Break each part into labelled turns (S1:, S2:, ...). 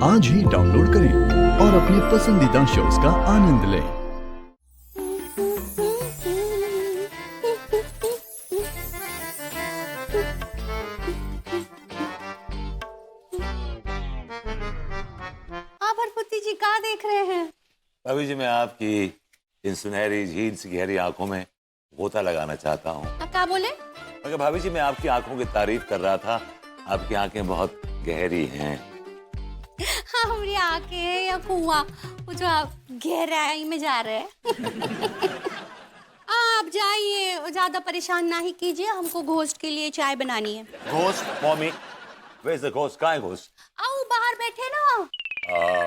S1: आज ही डाउनलोड करें और अपने पसंदीदा शोज का आनंद लें।
S2: आप हरपुती जी क्या देख रहे हैं?
S3: भाभी जी, मैं आपकी इन सुनहरी झील सी गहरी आंखों में गोता लगाना चाहता हूँ।
S2: आप क्या बोले?
S3: मगर भाभी जी, मैं आपकी आंखों की तारीफ कर रहा था। आपकी आंखें बहुत गहरी हैं।
S2: हाँ, हमारी आंखें हैं या कुआं, वो जो आप गहराई में जा रहे हैं। आप जाइए, ज्यादा परेशान ना ही कीजिए, हमको घोस्ट के लिए चाय बनानी है।
S3: Ghost mommy, where is the ghost? कहाँ है घोस्ट?
S2: आओ, बाहर बैठे ना।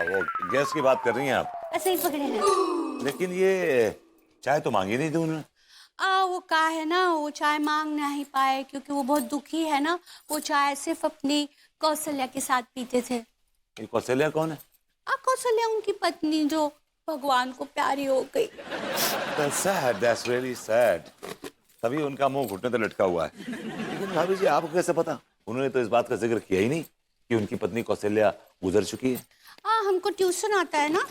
S3: वो गैस की बात कर रही हैं आप?
S2: ऐसे ही पकड़े हैं।
S3: लेकिन ये चाय तो मांगी नहीं थी उन्होंने।
S2: वो का है ना, वो चाय मांग नहीं पाए क्योंकि वो बहुत दुखी है ना। वो चाय सिर्फ अपनी कौशल्या के साथ पीते थे।
S3: ये कौशल्या कौन है?
S2: कौशल्या उनकी पत्नी जो भगवान को प्यारी हो गई।
S3: Sad, that's really sad. तभी उनका मुंह घुटने तक लटका हुआ है। लेकिन भाभी जी, आपको कैसे पता? उन्होंने तो इस बात का जिक्र किया ही नहीं कि उनकी पत्नी कौशल्या गुजर चुकी है।
S2: हमको ट्यूशन आता है ना।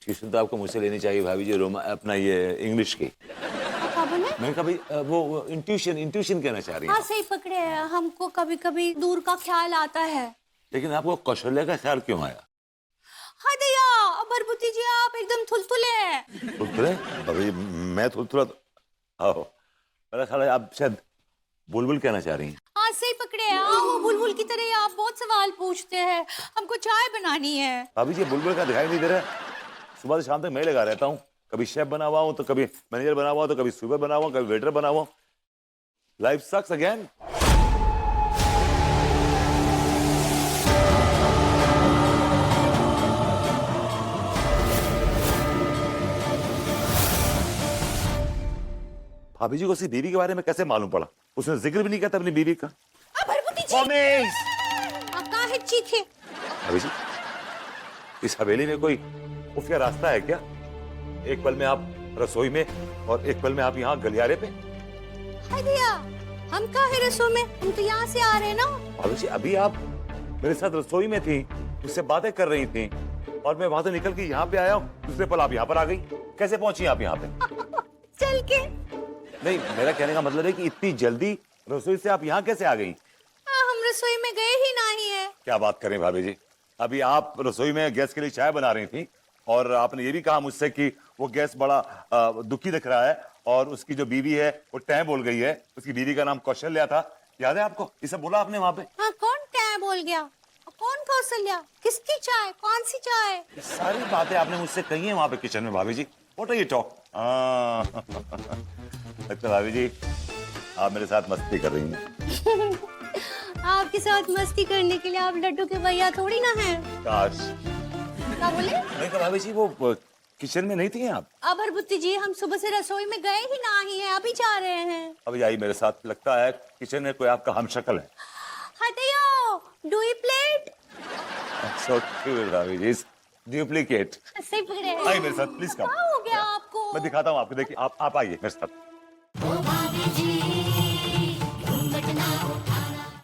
S3: ट्यूशन तो आपको मुझसे लेनी चाहिए भाभी जी, अपना ये इंग्लिश की। मैंने कहा भाई, वो इंट्यूशन कहना चाह रही है।
S2: हाँ, सही पकड़े हैं। हमको कभी कभी दूर का ख्याल आता है।
S3: लेकिन आपको कौशल्या का ख्याल क्यों आया?
S2: हाय दया, भरभूति जी आप एकदम थुलथुले हैं।
S3: थुलथुले? भाभी जी, मैं थुलथुला तो आओ, मेरा ख्याल है आप शायद बुलबुल कहना चाह रही हैं।
S2: हाँ, सही पकड़े हैं। वो बुलबुल की तरह आप बहुत सवाल पूछते हैं। हमको चाय बनानी है।
S3: भाभी जी, बुलबुल का दिखाई नहीं दे रहा है। सुबह से शाम तक मैं लगा रहता हूँ। कभी शेफ बना हुआ हूँ, तो कभी मैनेजर बना हुआ, तो कभी सुपर बना हुआ, कभी वेटर बना हुआ। लाइफ सक्स अगेन। भाभी जी को उसकी बीवी के बारे में कैसे मालूम पड़ा? उसने जिक्र भी नहीं किया था अपनी बीवी का।
S2: भरभूति जी कहाँ है चीखे?
S3: भाभी जी, इस हवेली में कोई खुफिया रास्ता है क्या? एक पल में आप रसोई में और एक पल में आप यहाँ गलियारे पे।
S2: हाय दया, हम कहाँ है रसोई में? हम तो यहाँ से आ रहे हैं ना।
S3: भाभी जी, अभी आप मेरे साथ रसोई में थी, मुझसे बातें कर रही थी, और मैं वहां से निकल के यहाँ पे आया हूँ। दूसरे पल आप यहाँ पर आ गई। कैसे पहुंची आप यहाँ पे?
S2: चल के।
S3: नहीं, मेरा कहने का मतलब है कि इतनी जल्दी रसोई से आप यहाँ कैसे आ गई?
S2: हम रसोई में गए ही नहीं है।
S3: क्या बात करें भाभी जी, अभी आप रसोई में गैस के लिए चाय बना रही थी, और आपने ये भी कहा मुझसे कि वो गैस बड़ा दुखी दिख रहा है, और उसकी जो बीवी है वो टैं बोल गई है। उसकी बीवी का नाम कौशल्या था, याद है आपको? इसे बोला आपने वहां पे?
S2: हाँ, कौन टैं बोल गया? कौन कौशल्या? किसकी चाय? कौन सी चाय?
S3: ये सारी बातें आपने मुझसे कही है वहां पे किचन में भाभी जी। What are you talk? लगता है भाभी जी आप मेरे साथ मस्ती कर रही हैं।
S2: आपके साथ मस्ती करने के लिए आप लड्डू के भैया थोड़ी ना हैं।
S3: काश।
S2: क्या बोले?
S3: मैं कहा भाभी जी, वो किचन में नहीं थी आप?
S2: भरभूति जी, हम सुबह से रसोई में गए ही नहीं है, अभी जा रहे हैं।
S3: अभी आई मेरे साथ, लगता है किचन में कोई आपका हमशक्ल है।
S2: हटियो, डुप्लीकेट।
S3: So cute, भाभी जी, डुप्लीकेट।
S2: सही पकड़े हैं।
S3: आइए मेरे साथ प्लीज, कम।
S2: क्या हो गया आपको?
S3: मैं दिखाता हूँ आपको, देखिए आप आइए मेरे साथ।